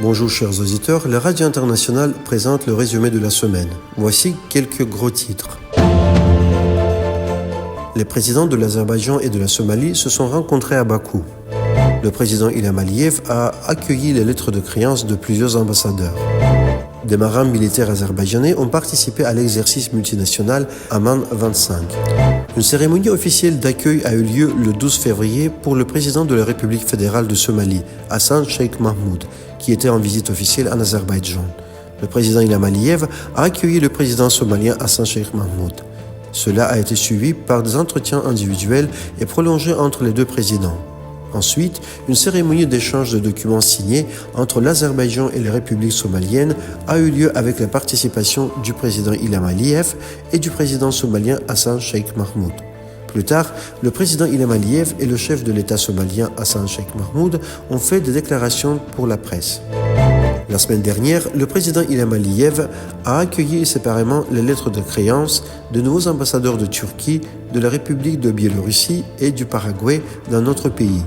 Bonjour chers auditeurs, la Radio Internationale présente le résumé de la semaine. Voici quelques gros titres. Les présidents de l'Azerbaïdjan et de la Somalie se sont rencontrés à Bakou. Le président Ilham Aliyev a accueilli les lettres de créance de plusieurs ambassadeurs. Des marins militaires azerbaïdjanais ont participé à l'exercice multinational Aman 25. Une cérémonie officielle d'accueil a eu lieu le 12 février pour le président de la République fédérale de Somalie, Hassan Sheikh Mahmoud, qui était en visite officielle en Azerbaïdjan. Le président Ilham Aliyev a accueilli le président somalien Hassan Sheikh Mahmoud. Cela a été suivi par des entretiens individuels et prolongés entre les deux présidents. Ensuite, une cérémonie d'échange de documents signés entre l'Azerbaïdjan et les républiques somaliennes a eu lieu avec la participation du président Ilham Aliyev et du président somalien Hassan Sheikh Mahmoud. Plus tard, le président Ilham Aliyev et le chef de l'État somalien Hassan Sheikh Mahmoud ont fait des déclarations pour la presse. La semaine dernière, le président Ilham Aliyev a accueilli séparément les lettres de créance de nouveaux ambassadeurs de Turquie, de la République de Biélorussie et du Paraguay dans notre pays.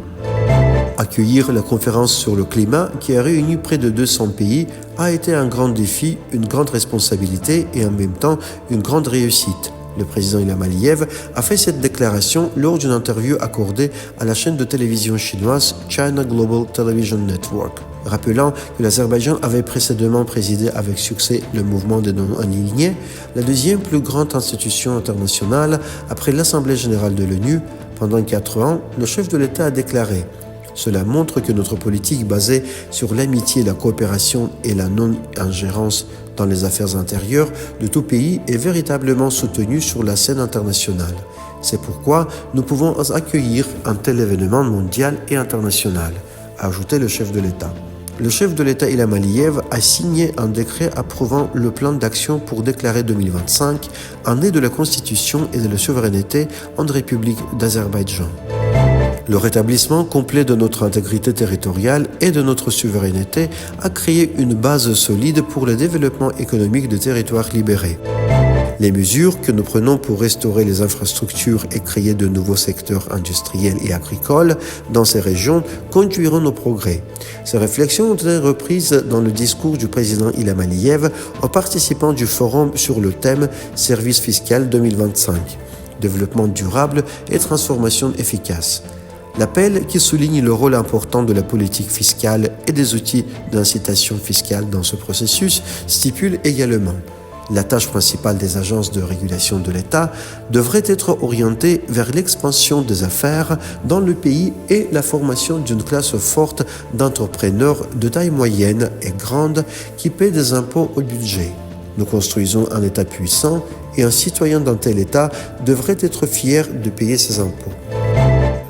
Accueillir la conférence sur le climat qui a réuni près de 200 pays a été un grand défi, une grande responsabilité et en même temps une grande réussite. Le président Ilham Aliyev a fait cette déclaration lors d'une interview accordée à la chaîne de télévision chinoise China Global Television Network, rappelant que l'Azerbaïdjan avait précédemment présidé avec succès le mouvement des non-alignés, la deuxième plus grande institution internationale après l'Assemblée générale de l'ONU. Pendant 4 ans, le chef de l'État a déclaré: cela montre que notre politique basée sur l'amitié, la coopération et la non-ingérence dans les affaires intérieures de tout pays est véritablement soutenue sur la scène internationale. C'est pourquoi nous pouvons accueillir un tel événement mondial et international, a ajouté le chef de l'État. Le chef de l'État Ilham Aliyev a signé un décret approuvant le plan d'action pour déclarer 2025 année de la Constitution et de la souveraineté en République d'Azerbaïdjan. Le rétablissement complet de notre intégrité territoriale et de notre souveraineté a créé une base solide pour le développement économique des territoires libérés. Les mesures que nous prenons pour restaurer les infrastructures et créer de nouveaux secteurs industriels et agricoles dans ces régions conduiront au progrès. Ces réflexions ont été reprises dans le discours du président Ilham Aliyev aux participants du forum sur le thème Service fiscal 2025, développement durable et transformation efficace. L'appel, qui souligne le rôle important de la politique fiscale et des outils d'incitation fiscale dans ce processus, stipule également: la tâche principale des agences de régulation de l'État devrait être orientée vers l'expansion des affaires dans le pays et la formation d'une classe forte d'entrepreneurs de taille moyenne et grande qui paient des impôts au budget. Nous construisons un État puissant et un citoyen d'un tel État devrait être fier de payer ses impôts.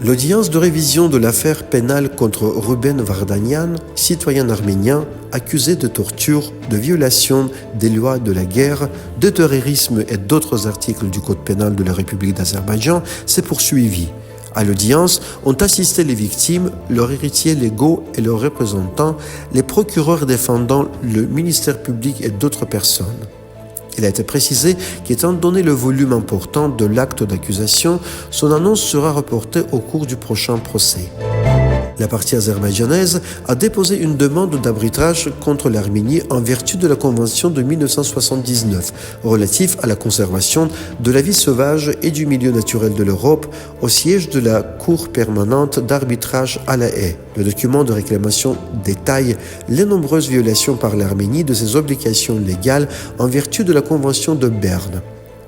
L'audience de révision de l'affaire pénale contre Ruben Vardanyan, citoyen arménien, accusé de torture, de violation des lois de la guerre, de terrorisme et d'autres articles du Code pénal de la République d'Azerbaïdjan, s'est poursuivie. À l'audience ont assisté les victimes, leurs héritiers légaux et leurs représentants, les procureurs défendant le ministère public et d'autres personnes. Il a été précisé qu'étant donné le volume important de l'acte d'accusation, son annonce sera reportée au cours du prochain procès. La partie azerbaïdjanaise a déposé une demande d'arbitrage contre l'Arménie en vertu de la Convention de 1979 relative à la conservation de la vie sauvage et du milieu naturel de l'Europe au siège de la Cour permanente d'arbitrage à La Haye. Le document de réclamation détaille les nombreuses violations par l'Arménie de ses obligations légales en vertu de la Convention de Berne.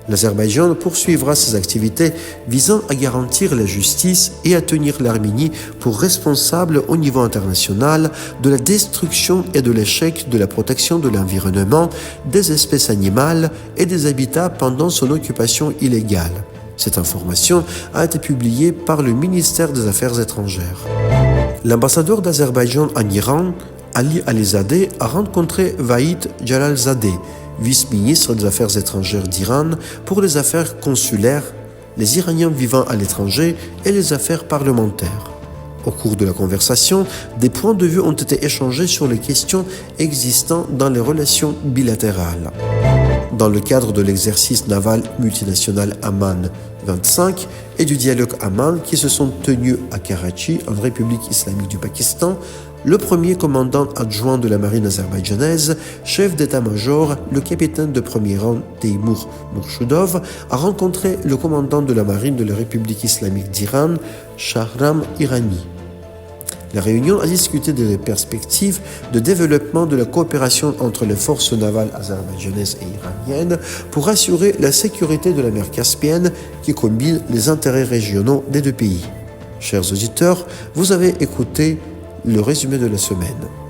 L'Azerbaïdjan poursuivra ses activités visant à garantir la justice et à tenir l'Arménie pour responsable au niveau international de la destruction et de l'échec de la protection de l'environnement, des espèces animales et des habitats pendant son occupation illégale. Cette information a été publiée par le ministère des Affaires étrangères. L'ambassadeur d'Azerbaïdjan en Iran, Ali Alizadeh, a rencontré Vahid Jalalzadeh, vice-ministre des Affaires étrangères d'Iran, pour les affaires consulaires, les Iraniens vivant à l'étranger et les affaires parlementaires. Au cours de la conversation, des points de vue ont été échangés sur les questions existant dans les relations bilatérales. Dans le cadre de l'exercice naval multinational Aman 25 et du dialogue Aman qui se sont tenus à Karachi, en République islamique du Pakistan, le premier commandant adjoint de la marine azerbaïdjanaise, chef d'état-major, le capitaine de premier rang Teimour Mourchoudov, a rencontré le commandant de la marine de la République islamique d'Iran, Shahram Irani. La réunion a discuté des perspectives de développement de la coopération entre les forces navales azerbaïdjanaises et iraniennes pour assurer la sécurité de la mer Caspienne qui combine les intérêts régionaux des deux pays. Chers auditeurs, vous avez écouté le résumé de la semaine.